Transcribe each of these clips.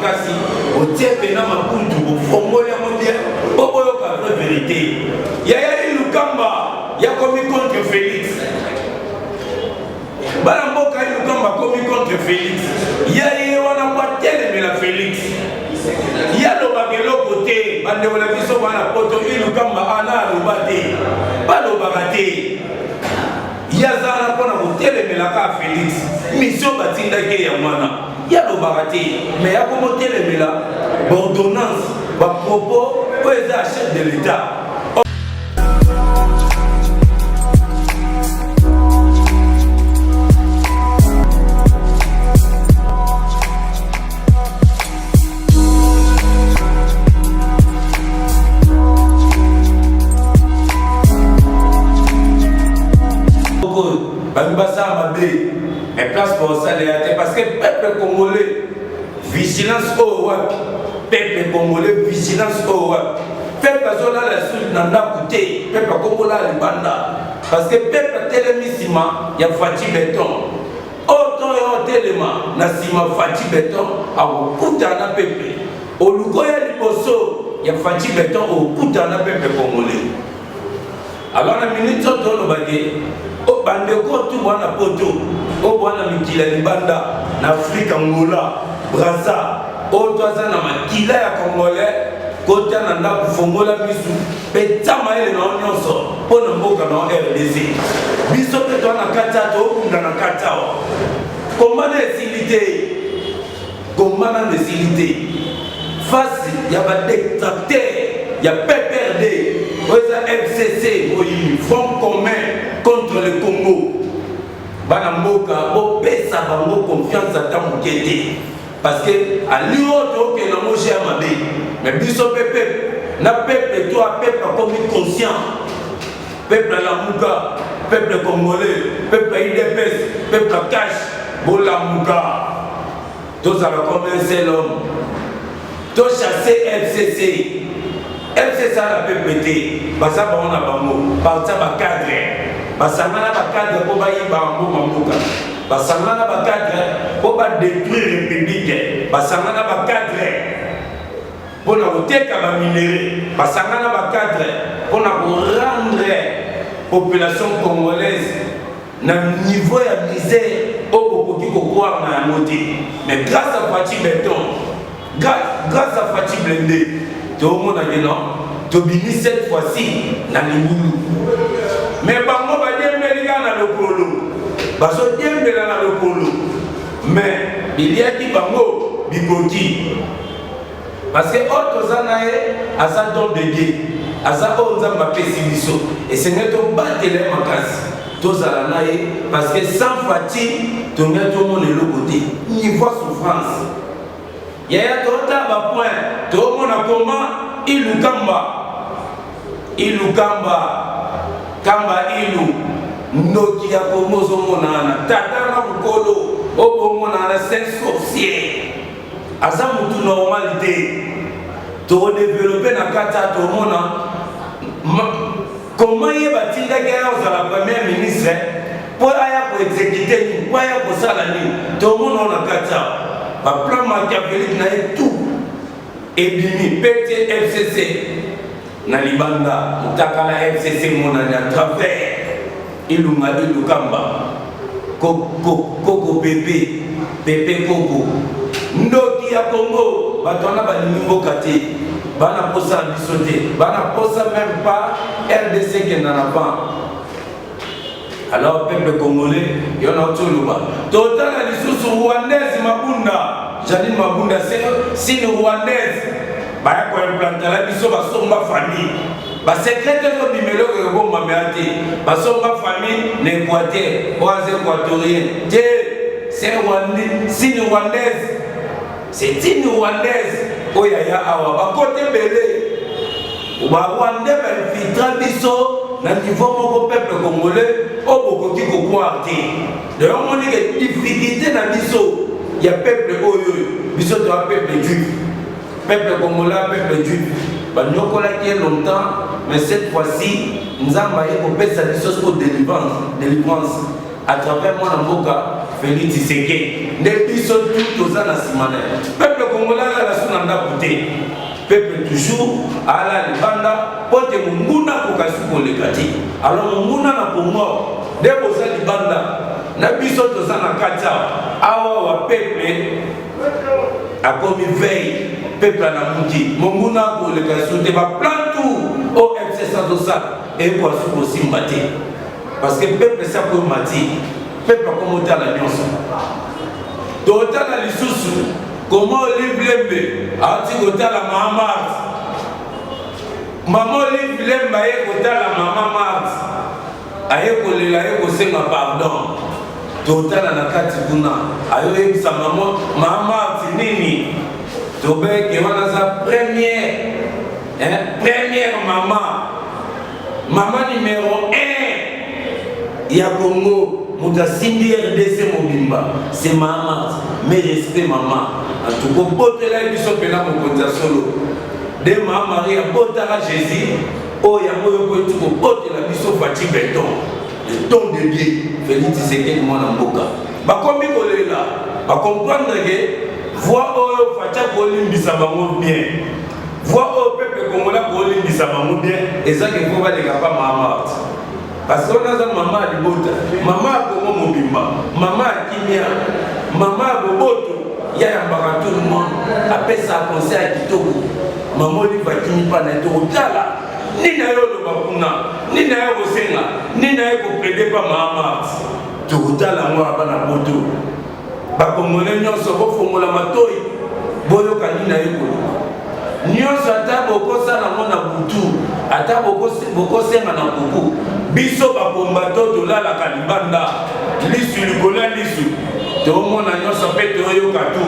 makasi otie pena makundu ofongoli yango bien po boyoka vraie vérité yaya Lukamba ya komi contre Félix bana mboka Lukamba komi contre Félix yaya wana kwa telemela Félix ya lobaka eloko te bandekola biso wana poto Lukamba ana aloba te balobaka te yazana mpona kotelemelaka Félix mission batindaki ya mwana yalobaka te mais yakomotelemela bordonnance bapropos oyo eza ya chef de l'état. Mais place pour ça parce que le peuple congolais vigilance au wap peuple congolais vigilance au wap peuple azola la suite nanda coûté peuple congolais libanda parce que peuple télémissima ya Fati Béton autant ya téléma na sima Fati Béton au kutana peuple au lukoya liboso ya Fati Béton au kutana peuple congolais. Alors la minute to no bagé o bande ko tu wana poto o wana mikila libanda na Afrika ngola Brazza o toza na makila ya congolais kota na ndaku fongola bisu petama ile na nyonso pona mboka na RDC biso pe to na kata to kunda na kata komana esilité face ya ba détracteur ya PPRD oza FCC oyi Front commun contre le Congo bana mboka bo pesa bango confiance ata mokete parce que à l'autre que na moche ya mabe mais biso peuple na peuple toi peuple comme conscient peuple la muka peuple congolais peuple IDPS peuple cash bola muka tous à la comme un seul homme tous chasser FCC FCC la PPT basa ba on a bango basa ba cadre basangana ba cadre ko ba yiba mbo mamuka basangana ba cadre ko ba détruire république basangana ba cadre pona koteka ba minéraux basangana ba cadre pona ko rendre population congolaise na niveau ya misère au koki ko croire na moti mais grâce à Fati Béton grâce à Fati Blindé tout le monde a dit non tobini cette fois-ci na limulu mais bango ba dembelika na lokolo baso dembela na lokolo mais il y a qui bango bikoki parce que autre zanae asa don de Dieu asa onza mapesi biso et c'est neto batele makasi tozala nae parce que sans Fati tonga tout le monde le côté niveau souffrance yaya tota ba point to mona comment Lukamba kamba ilu noki ya komozo monana tata na mukolo obo monana c'est sorcier asa mutu normalité to développer na kata to mona comment y batinda gaya aux la première ministre pour aya ko exécuter pour aya ko sala ni to mona na kata ba plan machiavélique na tout ebimi PT FCC na libanda mutakala FCC mona na travers ilunga Lukamba koko pepe koko ndoki ya Congo batona balimbo kati bana posa bisote bana posa même pas RDC qui n'en a pas. Alors peuple congolais yona tuluba totala lisusu rwandaise mabunda Janine Mabunda c'est une rwandaise baya ko implanter la biso basomba famille ba secrétaire ko bimelo ko bomba meati basomba famille n'Équateur oise équatorien c'est une rwandaise oyaya awa ba côté belé ba rwandais ba filtra biso na niveau moko peuple congolais obokoki ko croire de on dit que difficulté na biso ya peuple oyo biso to peuple juif peuple congolais peuple juif banyokola qui est longtemps mais cette fois-ci nzamba yeko pesa biso pour délivrance à travers moi mboka Félix Tshisekedi ne biso tout aux ana simane peuple congolais côté. Peuple toujours à la libanda, pote munguna kokasu kolekati. Alors munguna na pongo, dès que ça libanda, na biso to sana kacha, awa wa peuple a commis veille, peuple na mundi, munguna kolekasu te ba plan tout au FC Santosa et pour aussi maté. Parce que peuple ça pour maté, peuple comme on la nyonso. Total la lisusu. Comment Olive Lembe a dit que la maman maman Olive Lembe a dit la maman Mars a dit que pardon total na kati kuna ayo sa maman maman nini to be ke wana sa première maman numéro 1 ya Congo muta simbi RDC mobimba c'est maman mais respect maman. En tout cas, botte là, ils sont pénal pour conduire solo. De ma Marie a botte à Jésus. Oh, il y a moyen que tu peux botte là, ils sont fatigués béton. Le ton de Dieu. Félix, c'est quel moment en boca. Bah, comme il est là, bah, comprendre que voir au Fatia Kolim Bissabango bien. Voir au peuple congolais Kolim Bissabango bien. Et ça, il faut pas les capables maman. Parce qu'on a un maman à Libota. Maman à Komo Mobimba. Maman à Kimia. Maman à Boboto. Il y a un bar tout le monde. Après ça, conseil à Kitoko. Maman lui va finir par n'être au Tala. Ni n'a eu le Bakuna, ni n'a eu au Sénat, ni n'a eu au prédé par Mahamat. Tu routas la moi à la moto. Bakomone nyon se refont la matoi. Boyo Kanina eu. Nyon s'attaque au cosa la mona boutou. Attaque au cosa na kuku. Biso bakombato de la Kalibanda. Lissu le gola lissu. Tout le monde a nyonso pe to yo katu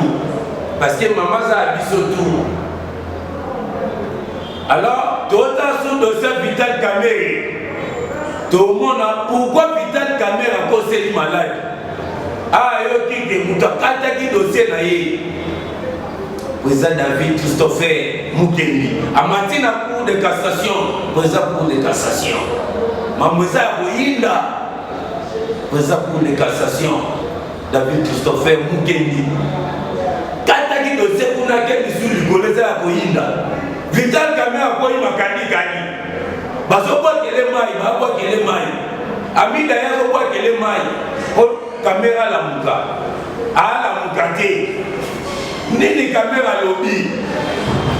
parce que maman a biso tout. Alors tout sur dossier Vital Kamerhe. Tout le monde a pourquoi Vital Kamerhe a causé malade. Ah yo qui que mutakata qui dossier na ye. Président David Christopher Mukendi a mati na cour de cassation, président cour de cassation. Mamoza Boyinda président cour de cassation. David Christopher Mukendi. Kataki dossier pour laquelle il suit le collège à Koyinda. Vital Kamerhe a quoi il m'a kani. Baso quoi qu'elle est maille, bah quoi qu'elle est maille. Ami d'ailleurs quoi qu'elle est maille. Pour Kamerhe à la muka. À la mukate. Nini Kamerhe à lobby.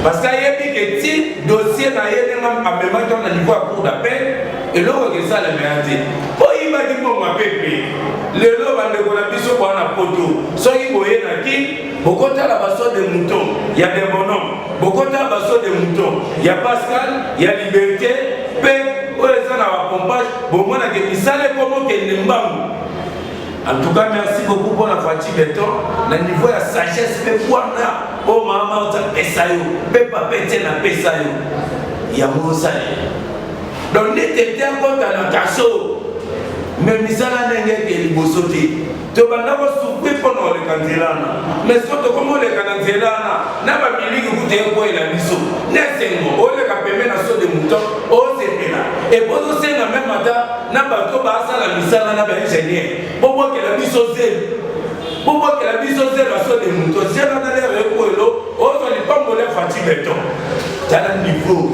Parce qu'il y a des petits dossiers dans les même temps au niveau à cour d'appel. Et là, on regarde ça la merde. Pour y va dire pour ma pépé. Le lot va de la biso pour un poto. Soit il voyait na qui, beaucoup de la basso de moutons, il y a des bonhommes. Beaucoup de la basso de moutons, il y a Pascal, il y a Liberté, Pep, où les gens à la pompage, bon, moi, il s'allait comme qu'il n'est pas. En tout cas, merci beaucoup pour la fatigue béton. Le niveau de la sagesse, mais quoi, oh maman, on a pesayo, pepa pété na pesayo. Il y a mon salaire. Donc, n'était pas contre la casso. Mais misala nenge ke libosote to banda ko souper pendant le candelana mais surtout comme le candelana na ba biliki kute ko ela biso nesengo o le ka peme na so de mouton o sepela et bozo senga même ata na ba to ba sala misala na ba ingénieur bobo ke la biso zel bobo ke la biso zel la so de mouton c'est na na le ko elo o so li pambo le fatigue beton tala niveau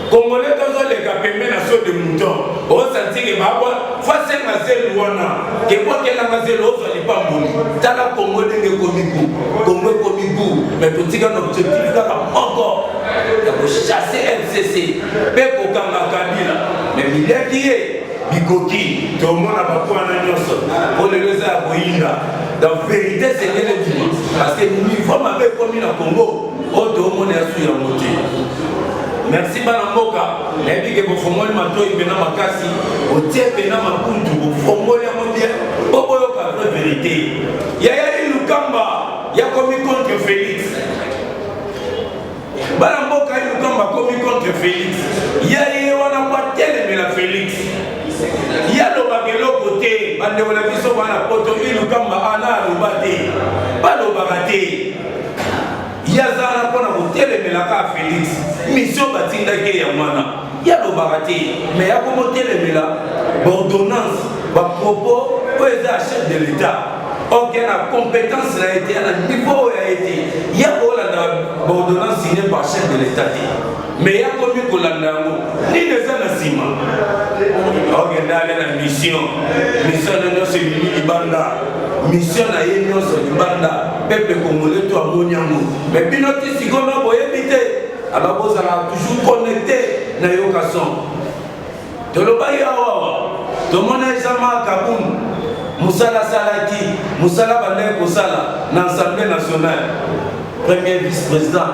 Congolais dans les capements na so de mouton. On sentit que baba face à zélo wana. Que quoi qu'elle a zélo on va pas mourir. Tala Congo dengue komiku, Congo komiku. Mais tout ça notre objectif là encore. De chasser FCC. Peko kanga Kabila. Mais il est lié. Bikoki, tout le monde a pas quoi na nyoso. On le laisse à Boyinda. La vérité c'est que le dimanche. Parce que nous faut m'avoir commis na Congo. Oh tout le monde est sur la montée. Merci Banamboka. Mais dit que vous fumez le mato, il vient à Makasi. Vous tirez bien à Makundu. Vous fumez le bien. Vous voyez la vérité. Il y a eu Lukamba. Il y a commis contre Félix. Banamboka et Lukamba commis contre Félix. Il y a eu mais la Félix. Il y a le bagelo côté. Bande de la vision à la poto. Il Lukamba ana lubate. Pas le bagaté. Yazana pour nous téléméla Félix. Mission batinda ke ya mwana. Ya lo barate. Mais ya comme téléméla. Ordonnance. Ba propos. Pour les chef de l'État. Or qu'il y a la compétence là été à un niveau où il a été. Il y a pour la l'état. Mais il y a combien de gens ni les gens à Sima. Regardez la mission. Mission de notre pays Banda. Mission à Yenio sur Banda. Peuple congolais, toi, Moniango. Mais puis notre Sigon a beau éviter. Alors vous allez toujours connecté dans l'occasion. Tout le monde est tout le monde est jamais à Kaboum. Moussala Salaki, Moussala Bandé Kosala, dans l'Assemblée nationale. Premier vice-président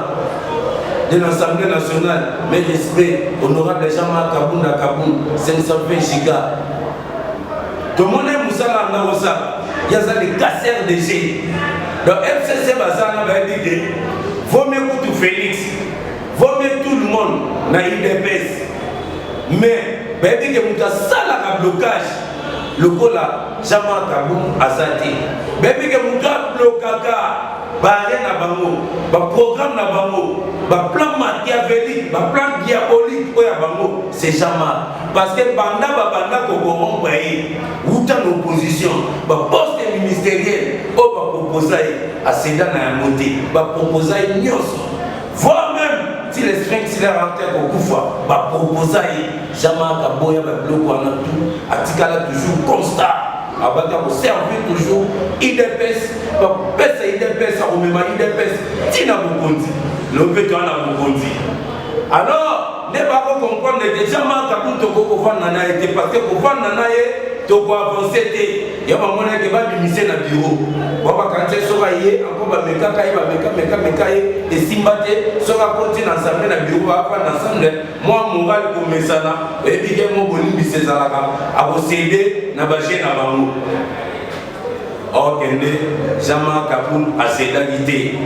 de l'Assemblée nationale, mes respects, honorable Jean-Marc Kaboum à Kaboum, 520 gigas. Tout le monde est Moussala Naosa, il y a des casseurs de G. Donc FCC Bazana va dire, vaut mieux que tout Félix, vaut mieux tout le monde dans l'IDPS. Mais, il y a un blocage. Le cola, Jean-Marc Kaboum a zati. Mais il y a un blocage. Barré na bango, ba programme na bango, ba plan machiavélique, ba plan diabolique pour ya bango, c'est Jean-Marc. Parce que banda kokoron paye, ou en opposition, ba poste ministériel, ou ba proposer à Sédan na monté, ba proposer nyos. Voire même si les strings si les rentrent au Koufa, ba proposer Jean-Marc Kaboya ba bloc en tout, atikala toujours constat. Abata ko servir toujours IDPS ba pesa IDPS a omema IDPS tina bokondi lopeto ana bokondi alors ne pas comprendre que Jean-Marc Kaboum to ko vanda na été parce que ko vanda na ye to ko avancer te ya ba mona ke ba bimise na bureau ba kanté soka ye encore ba meka kai ba meka ye et simbate soka continue ensemble na bureau ba fa ensemble moi moral ko mesana et puis que mo boni bisezalaka abo céder na ba na bango okende Jean-Marc Kaboum a cédalité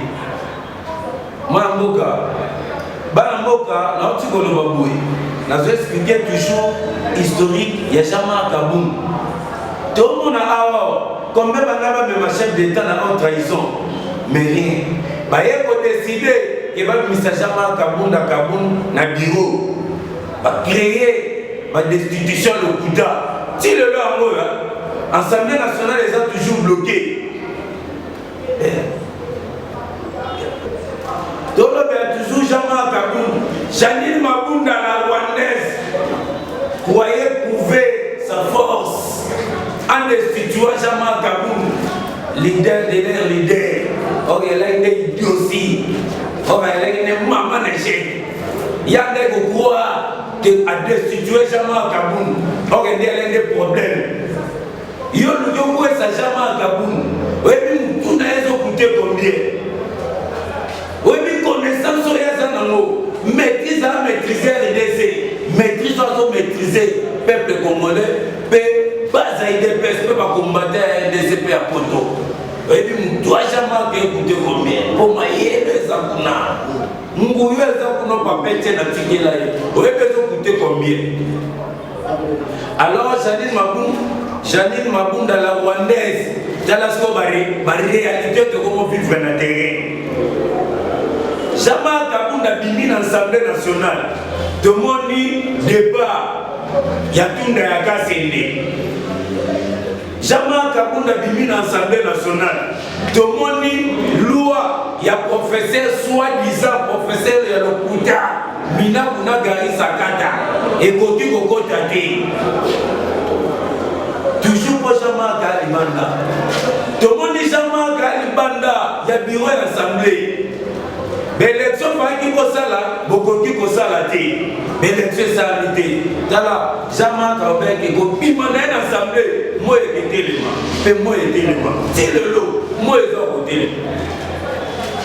Mamboka Balamboka, na otikolo baboué. Na je expliquer toujours historique, il y a Jean-Marc Kaboum. Tout le monde a alors, combien bangaba même chef d'État dans notre trahison, mais rien. Bah il faut décider que va ministre Jean-Marc Kaboum dans Kaboum na bureau, va créer ma destitution le Kouda. Si le leur Assemblée nationale les a toujours bloqués. Donc, il y a toujours Jean-Marc Kaboum, Janine Mabunda, la Rwandaise, croyait prouver sa force en destituant Jean-Marc Kaboum, leader de leur leader. Or, il y a des idioties, or, il y a des mamans négées. Il y a des gens qui croient qu'à destituer Jean-Marc Kaboum, or, il y a des problèmes. Il y a des gens qui croient Jean-Marc Kaboum, oui, mais tout n'a pas coûté combien? Oui, mais connaissance sur les animaux, maîtrise à maîtriser RDC, maîtrise à maîtriser le peuple congolais, base à IDPS, peut pas combattre RDC à Poto. Oui, mais nous doit jamais écouter combien. Pour moi, il y a des Zakuna. Nous y a des Zakuna pas péter dans le ticket là. Oui, mais écouter combien. Alors, Janine Maboum dans la Rwandaise, dans la réalité de comment vivre dans le terrain. Jean-Marc Kaboum a bimi dans l'Assemblée nationale. Tout le monde dit débat. Il y a tout le monde. Jean-Marc Kaboum a bimi dans l'Assemblée nationale. Tout le monde dit loi. Il y a professeur, soi-disant professeur de l'Okuta. Mina Kuna Gari Sakata. Et Koti Koko Tate. Toujours pour Jean-Marc Kalibanda. Tout le monde dit Jean-Marc Kalibanda. Il y a bureau de l'Assemblée. L'élection qui est beaucoup qui est l'élection sanité. Là, Jean-Marc Kaboum qui est l'Assemblée. Moi, je suis téléma. Moi, je suis téléma. C'est le lot. Moi, je suis téléma.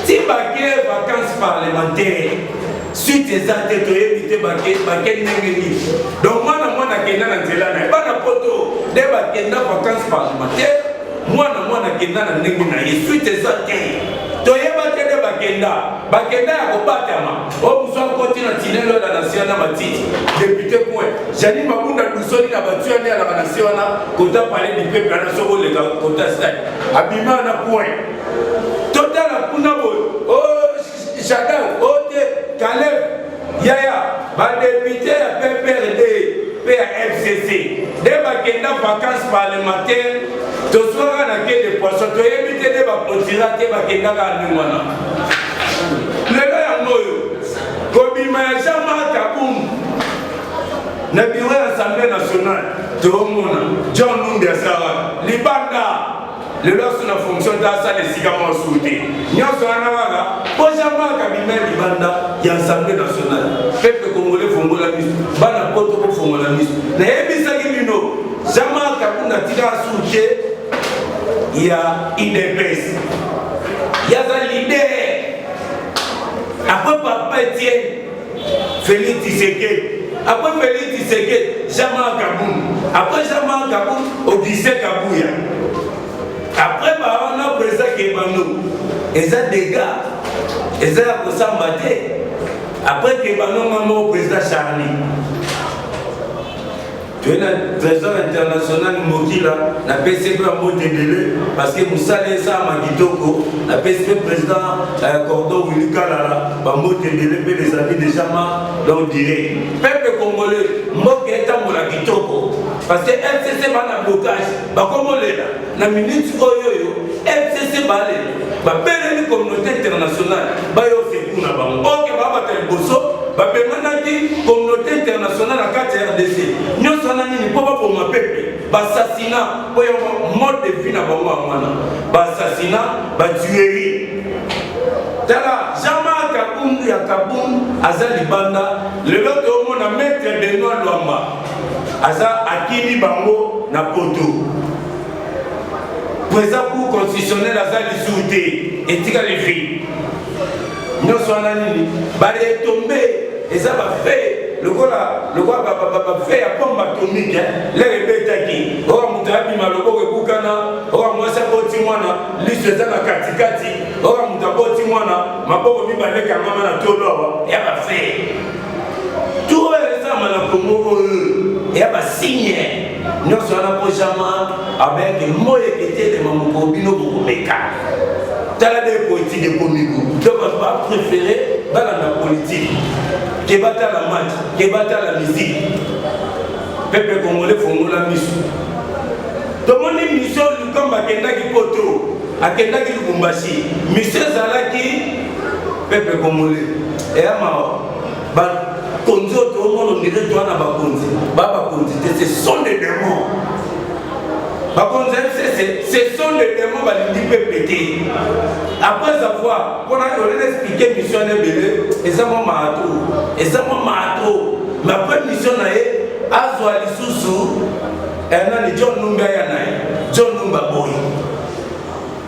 Si il y a des vacances parlementaires, suite des athlètes, il y a des vacances. Donc, moi, je suis dans la photo des vacances parlementaires. Moi, je suis dans la suite des athlètes. Toyeba tede bakenda ya kobatama o muso continue tinelo la nation na matiti député point Janine Mabunda Dusoni na batuani na nation na kota parler du peuple na soko le kota stade abima na point total na kuna bo o Chadal o te Caleb yaya ba député ya PPRD PFCC de bakenda vacances parlementaires. Tu seras dans des poissons, tu as évité de me tirer tes bakenda à nous. Le gars est Sima Jean-Marc Kaboum, na bureau de l'Assemblée nationale, John Numbi Asara, Libanda, le lors sur la fonction d'Assa de Sigama Souté. Nous sommes pour Jean-Marc Kabimel Libanda, il y a l'Assemblée nationale. Peuple congolais fongo la mise, Bana Poto fongo la mise. Jean-Marc Kaboum a tiré à Souté, il y a IDPS. Il y a un leader. Après Papa Etienne, Félix Tshisekedi. Après Félix Tshisekedi, Jean-Marc Kaboum. Après Jean-Marc Kaboum, Odyssey Kabouya. Après, on a président Kebano. Et ça, des gars. Et ça, pour ça, après Kebano, on a président Charlie. Tu es le trésor international Mokila, la PCP a monté délai parce que Moussa Lessa Magitoko, la PCP président Cordon Wulikala, a monté délai pour les amis de Jama, donc direct. Peuple congolais, Moké est à Moulakitoko, parce que FCC va un blocage, bah comme on est là, la minute Oyoyo, FCC va aller, bah belle une communauté internationale, bah yo c'est pour la banque, ok, bah battre le bosso. La communauté internationale à 4 RDC. Nous sommes pour ma peuple. L'assassinat, mode de vie, l'assassinat, la tuerie. Jean-Marc Kaboum, il y a Kaboum, Azali Banda, le lot au monde a maître Benoît Luamba. Aza Akini Bango, Napoto. Président pour constitutionnel Azali Souté, et Tika les filles. Nous sommes est tombé. Et ça va faire le gars va faire la bombe atomique. Les répètes qui on mutabi maloko ekukana on mwasa boti mwana liste za na katikati on mutaboti mwana maboko mibaleka mama na tolo ya va faire tout ça mala Congo et ya va signer nous sommes pour jamais avec moye qui était de mamoko bino bobeka tala des politiques économiques donc on va préférer dans la politique qui bat la match, qui bat la musique. Peuple congolais font la mission. Tout le monde est mission comme à Kendaki Poto, à Kendaki Lubumbashi. Mission Zalaki, peuple congolais. Et à ma Konzo, tout le monde dirait toi na Bakonzi. Baba Konzi, ce sont des démons. Bakonzi, ce sont des démons qui peuvent péter. Après avoir, on a expliqué mission de Bélé, et ça m'a matou. Et ça m'a matou. Ma première mission est à Zoali Soussou, et on a dit John Numba Yanaï, John Numba Boy.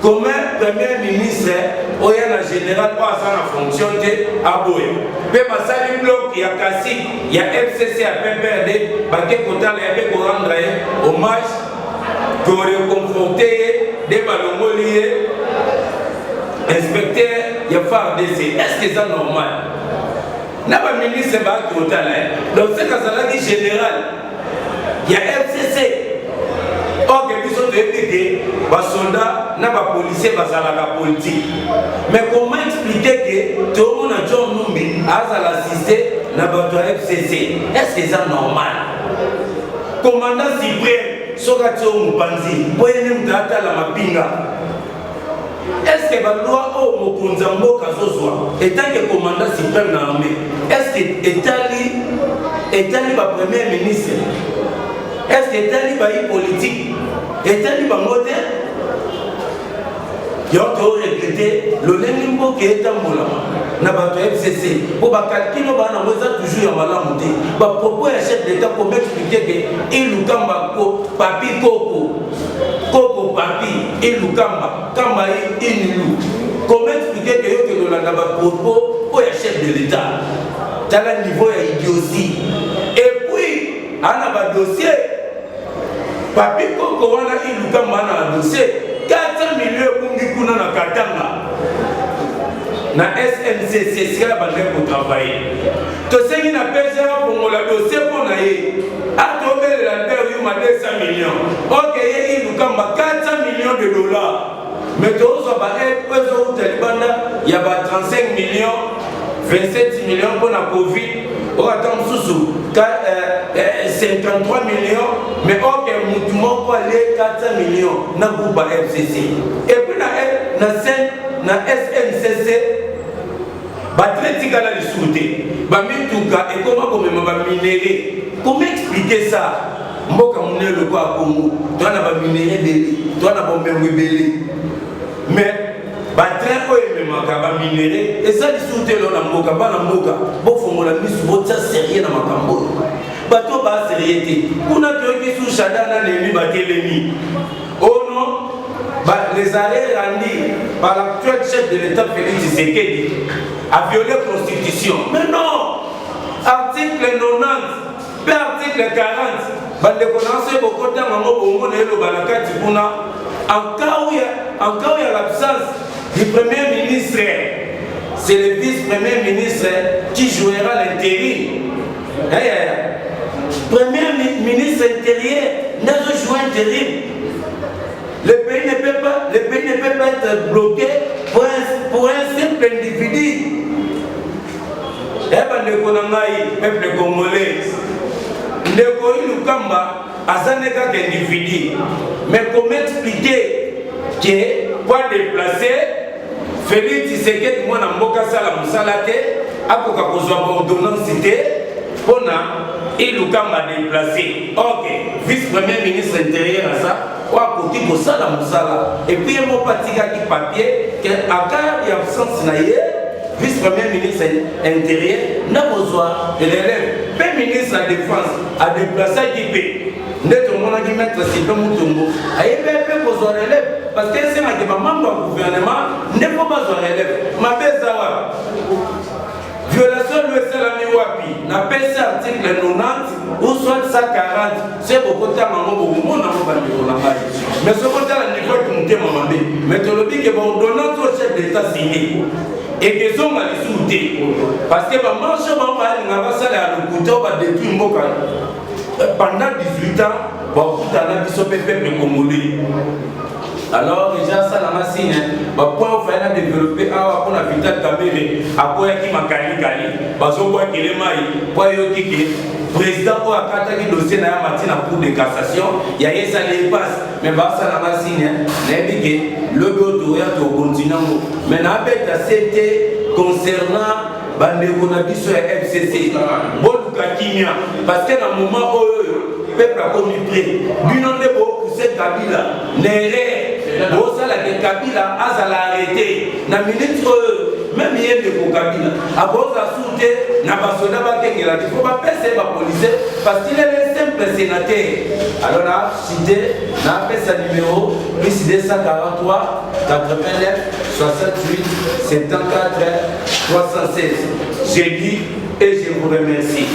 Comme premier ministre, on a un général pas en fonction de Aboy. Mais ma salle bloc, il y a Kassi, il y a FCC à PPRD, Baké Kotal et pour rendre hommage, pour réconforter des ballons liés. Inspecteur, il y a FARDC. Est-ce que c'est normal? N'a pas ministre qui est là. Donc c'est que c'est général. Il y a FCC. Or, que nous sommes députés, les soldats, n'a pas policier, la politique. Mais comment expliquer que tout le monde a John Numbi a assisté à la FCC? Est-ce que c'est normal? Commandant Cyprien, Sokatio Moupanzi, Boyenim Data la Mapinga. Est-ce que la loi au Mokunzambo Kazozwa, étant que commandant suprême de l'armée, est-ce que Etali le premier ministre, est-ce que Etali le politique, Etali le modèle? Il y a regretté le Lenimbo qui est en Molama, n'a pas FCC. Pour calculer, on a toujours un malamouté. Pourquoi un chef d'État pour m'expliquer qu'il nous cambo papi Coco? Coco papi, il nous kamba, kamba il nous. Comment expliquer que nous avons propos pour un chef de l'État? Dans le niveau d'idiotie. Et puis, on a un dossier. Papi Coco, on a il nous kamba un dossier. 400 millions pour nous na Katanga. Na SNCC, c'est la bande pour travailler. Tout ce qui n'a pas fait pour le dossier pour nous. A tombé la terre, il y a 200 millions. Ok, il nous a 400 millions de dollars. Mais tous il y a 35 millions, 27 millions pour la Covid. On attend sous 53 millions. Mais ok, nous pour aller 400 millions dans le groupe FCC. Et puis dans SNCC, batterie de la sûreté. bamituka et comment minéré. Comment expliquer ça? Mboka mouné le quoi à Congo, toi n'a pas minéré belé, toi n'a pas même belé. Mais train quoi même ma minéré et ça les sous-té là na mboka ba na mboka. Bon faut mon ami sur ça sérieux na makambo. Bato ba sérieux. Kuna toki sous chada na nemi batelemi. Oh non, les arrêts rendus par l'actuel chef de l'État Félix Tshisekedi a violé la Constitution. Mais non, article 90, puis article 40, bande connaissez beaucoup de temps en cas où il y a l'absence du Premier ministre, c'est le vice-premier ministre qui jouera l'intérim. Premier ministre intérieur n'a pas joué intérim. Le pays ne peut pas être bloqué pour un simple individu. Et le peuple congolais, le Lukamba a un individu. Mais comment expliquer que pour déplacer Félix Tshisekedi moi na mboka sala musalate akoka kozwa ordonnance pour et Lukamba déplacé. Ok, vice-premier ministre intérieur à ça. Et puis il m'a pas papier qu'à cas d'absence vice-premier ministre intérieur n'a besoin de l'élève. Le ministre de la Défense a déplacé qui peut. Nous avons dit mettre Sylvain Moutongo. Il y a besoin de l'élève. Parce que c'est un membre du gouvernement, il n'y a pas besoin de l'élève. Ma belle violation de l'Ami n'a pas article 90 ou soit 140. C'est beaucoup de temps, mais ce côté là, il faut que nous demandons. Mais tu le dis que l'ordonnance au chef d'État signé et que sont mal soutenus. Parce que marche, on va s'aller à l'écoute, on va détruire pendant 18 ans, on va peuple congolais. Alors déjà ça la machine bah pour faire développer pour la Vital Kamerhe après qui m'a kali parce qu'on voit qu'il est maï pour yo qui président pour akata qui dossier na matina pour de cassation il y a ça les passe mais bah ça la machine n'ébigué le bureau to continent mais na bête c'était concernant bandeko na biso ya FCC boluka kimia parce que na moment où peuple a commis près bino ne bo pousser Kabila nere Bosala que Kabila a arrêté. Na minute même hier de Kabila. À cause de la soute, n'a pas sonné il ne faut pas passer la police parce qu'il est le simple sénateur. Alors là, cité, n'a pas sa numéro, plus 243 89 68 74 316. J'ai dit et je vous remercie.